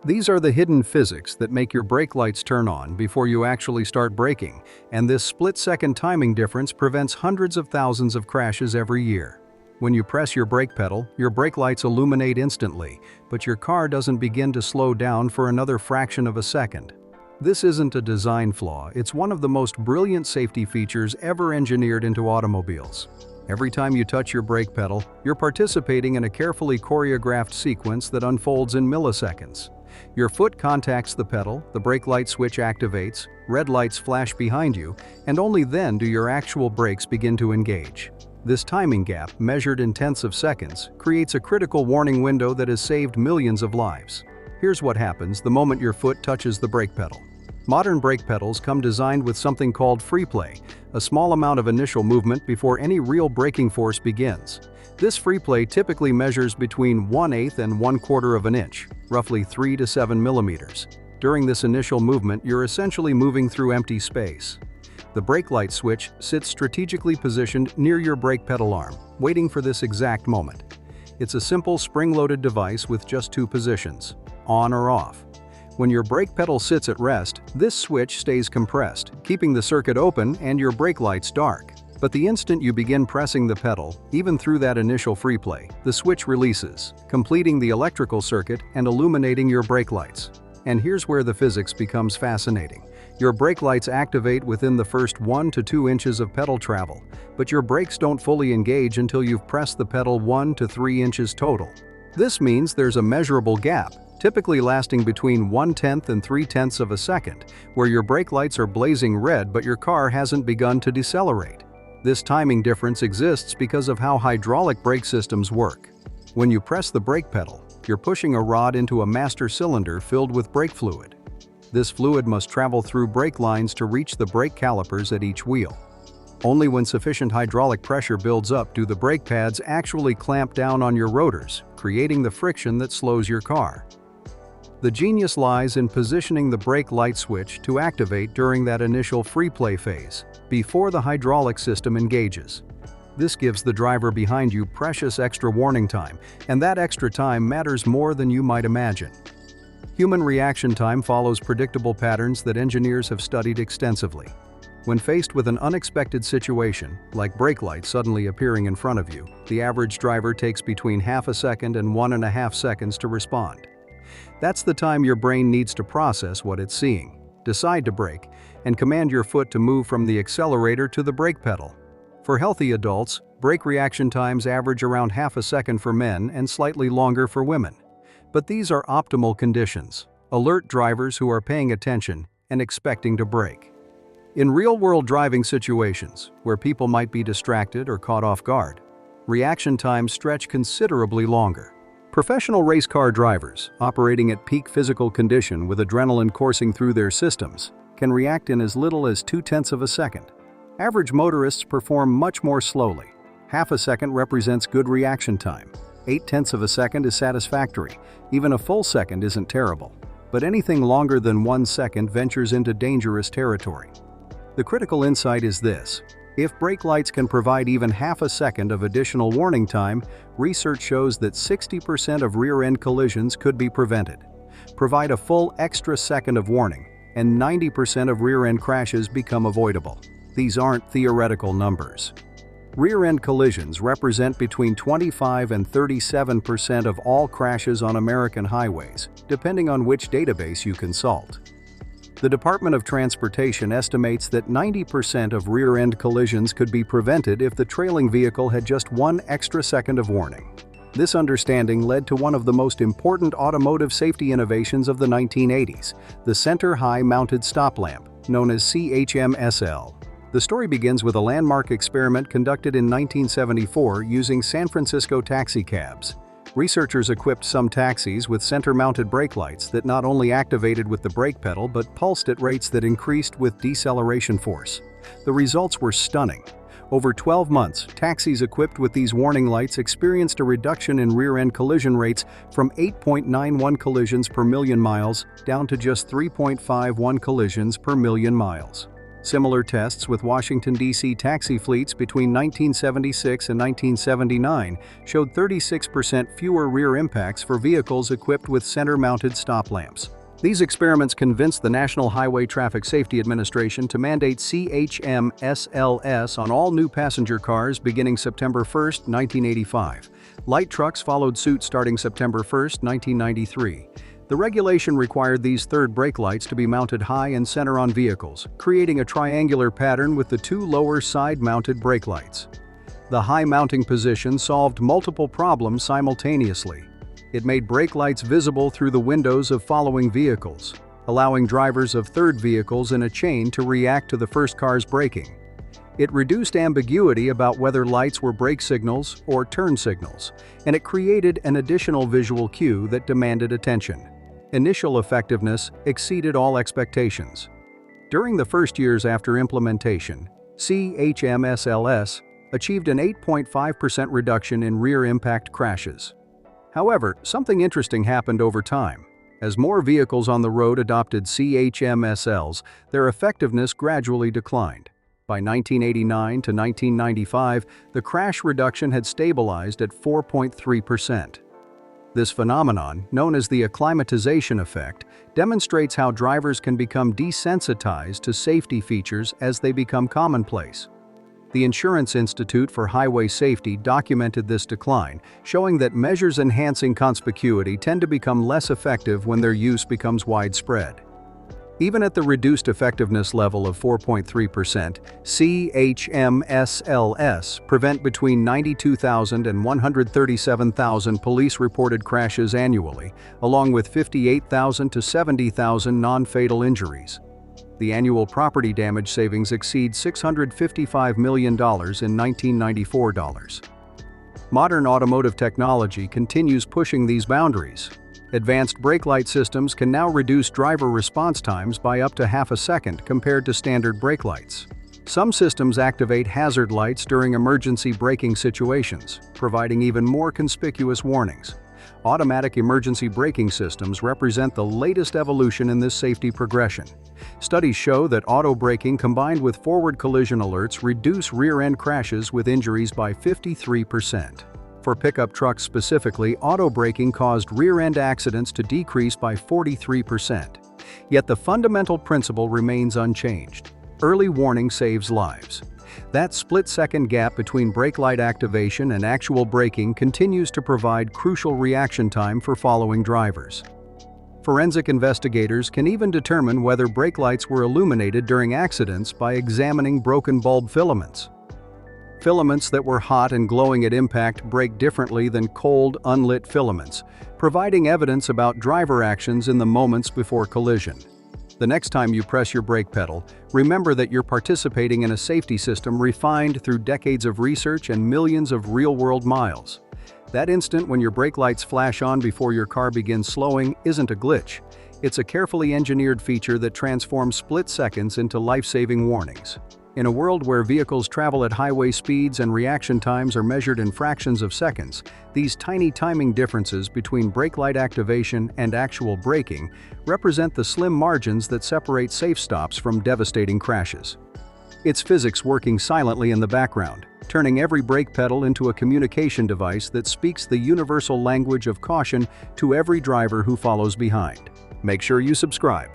These are the hidden physics that make your brake lights turn on before you actually start braking, and this split-second timing difference prevents hundreds of thousands of crashes every year. When you press your brake pedal, your brake lights illuminate instantly, but your car doesn't begin to slow down for another fraction of a second. This isn't a design flaw, it's one of the most brilliant safety features ever engineered into automobiles. Every time you touch your brake pedal, you're participating in a carefully choreographed sequence that unfolds in milliseconds. Your foot contacts the pedal, the brake light switch activates, red lights flash behind you, and only then do your actual brakes begin to engage. This timing gap, measured in tenths of seconds, creates a critical warning window that has saved millions of lives. Here's what happens the moment your foot touches the brake pedal. Modern brake pedals come designed with something called freeplay, a small amount of initial movement before any real braking force begins. This freeplay typically measures between 1/8 and 1/4 of an inch, roughly 3 to 7 millimeters. During this initial movement, you're essentially moving through empty space. The brake light switch sits strategically positioned near your brake pedal arm, waiting for this exact moment. It's a simple spring-loaded device with just two positions, on or off. When your brake pedal sits at rest, this switch stays compressed, keeping the circuit open and your brake lights dark. But the instant you begin pressing the pedal, even through that initial freeplay, the switch releases, completing the electrical circuit and illuminating your brake lights. And here's where the physics becomes fascinating. Your brake lights activate within the first 1 to 2 inches of pedal travel, but your brakes don't fully engage until you've pressed the pedal 1 to 3 inches total. This means there's a measurable gap, typically lasting between 1/10 and 3/10 of a second, where your brake lights are blazing red but your car hasn't begun to decelerate. This timing difference exists because of how hydraulic brake systems work. When you press the brake pedal, you're pushing a rod into a master cylinder filled with brake fluid. This fluid must travel through brake lines to reach the brake calipers at each wheel. Only when sufficient hydraulic pressure builds up do the brake pads actually clamp down on your rotors, creating the friction that slows your car. The genius lies in positioning the brake light switch to activate during that initial freeplay phase, before the hydraulic system engages. This gives the driver behind you precious extra warning time, and that extra time matters more than you might imagine. Human reaction time follows predictable patterns that engineers have studied extensively. When faced with an unexpected situation, like brake lights suddenly appearing in front of you, the average driver takes between half a second and 1.5 seconds to respond. That's the time your brain needs to process what it's seeing, decide to brake, and command your foot to move from the accelerator to the brake pedal. For healthy adults, brake reaction times average around half a second for men and slightly longer for women. But these are optimal conditions, alert drivers who are paying attention and expecting to brake. In real-world driving situations, where people might be distracted or caught off guard, reaction times stretch considerably longer. Professional race car drivers, operating at peak physical condition with adrenaline coursing through their systems, can react in as little as 0.2 of a second. Average motorists perform much more slowly. Half a second represents good reaction time. 0.8 of a second is satisfactory. Even a full second isn't terrible. But anything longer than 1 second ventures into dangerous territory. The critical insight is this: if brake lights can provide even half a second of additional warning time, research shows that 60% of rear-end collisions could be prevented. Provide a full extra second of warning, and 90% of rear-end crashes become avoidable. These aren't theoretical numbers. Rear-end collisions represent between 25 and 37% of all crashes on American highways, depending on which database you consult. The Department of Transportation estimates that 90% of rear-end collisions could be prevented if the trailing vehicle had just 1 extra second of warning. This understanding led to one of the most important automotive safety innovations of the 1980s, the Center High Mounted Stop Lamp, known as CHMSL. The story begins with a landmark experiment conducted in 1974 using San Francisco taxicabs. Researchers equipped some taxis with center-mounted brake lights that not only activated with the brake pedal but pulsed at rates that increased with deceleration force. The results were stunning. Over 12 months, taxis equipped with these warning lights experienced a reduction in rear-end collision rates from 8.91 collisions per million miles down to just 3.51 collisions per million miles. Similar tests with Washington, D.C. taxi fleets between 1976 and 1979 showed 36% fewer rear impacts for vehicles equipped with center-mounted stop lamps. These experiments convinced the National Highway Traffic Safety Administration to mandate CHM-SLS on all new passenger cars beginning September 1, 1985. Light trucks followed suit starting September 1, 1993. The regulation required these third brake lights to be mounted high and center on vehicles, creating a triangular pattern with the two lower side-mounted brake lights. The high mounting position solved multiple problems simultaneously. It made brake lights visible through the windows of following vehicles, allowing drivers of third vehicles in a chain to react to the first car's braking. It reduced ambiguity about whether lights were brake signals or turn signals, and it created an additional visual cue that demanded attention. Initial effectiveness exceeded all expectations. During the first years after implementation, CHM-SLS achieved an 8.5% reduction in rear impact crashes. However, something interesting happened over time. As more vehicles on the road adopted CHM-SLs, their effectiveness gradually declined. By 1989 to 1995, the crash reduction had stabilized at 4.3%. This phenomenon, known as the acclimatization effect, demonstrates how drivers can become desensitized to safety features as they become commonplace. The Insurance Institute for Highway Safety documented this decline, showing that measures enhancing conspicuity tend to become less effective when their use becomes widespread. Even at the reduced effectiveness level of 4.3%, CHM-SLS prevent between 92,000 and 137,000 police-reported crashes annually, along with 58,000 to 70,000 non-fatal injuries. The annual property damage savings exceed $655 million in 1994 dollars. Modern automotive technology continues pushing these boundaries. Advanced brake light systems can now reduce driver response times by up to half a second compared to standard brake lights. Some systems activate hazard lights during emergency braking situations, providing even more conspicuous warnings. Automatic emergency braking systems represent the latest evolution in this safety progression. Studies show that auto braking combined with forward collision alerts reduce rear-end crashes with injuries by 53%. For pickup trucks specifically, auto braking caused rear-end accidents to decrease by 43%. Yet the fundamental principle remains unchanged. Early warning saves lives. That split-second gap between brake light activation and actual braking continues to provide crucial reaction time for following drivers. Forensic investigators can even determine whether brake lights were illuminated during accidents by examining broken bulb filaments. Filaments that were hot and glowing at impact break differently than cold, unlit filaments, providing evidence about driver actions in the moments before collision. The next time you press your brake pedal, remember that you're participating in a safety system refined through decades of research and millions of real-world miles. That instant when your brake lights flash on before your car begins slowing isn't a glitch. It's a carefully engineered feature that transforms split seconds into life-saving warnings. In a world where vehicles travel at highway speeds and reaction times are measured in fractions of seconds, these tiny timing differences between brake light activation and actual braking represent the slim margins that separate safe stops from devastating crashes. It's physics working silently in the background, turning every brake pedal into a communication device that speaks the universal language of caution to every driver who follows behind. Make sure you subscribe.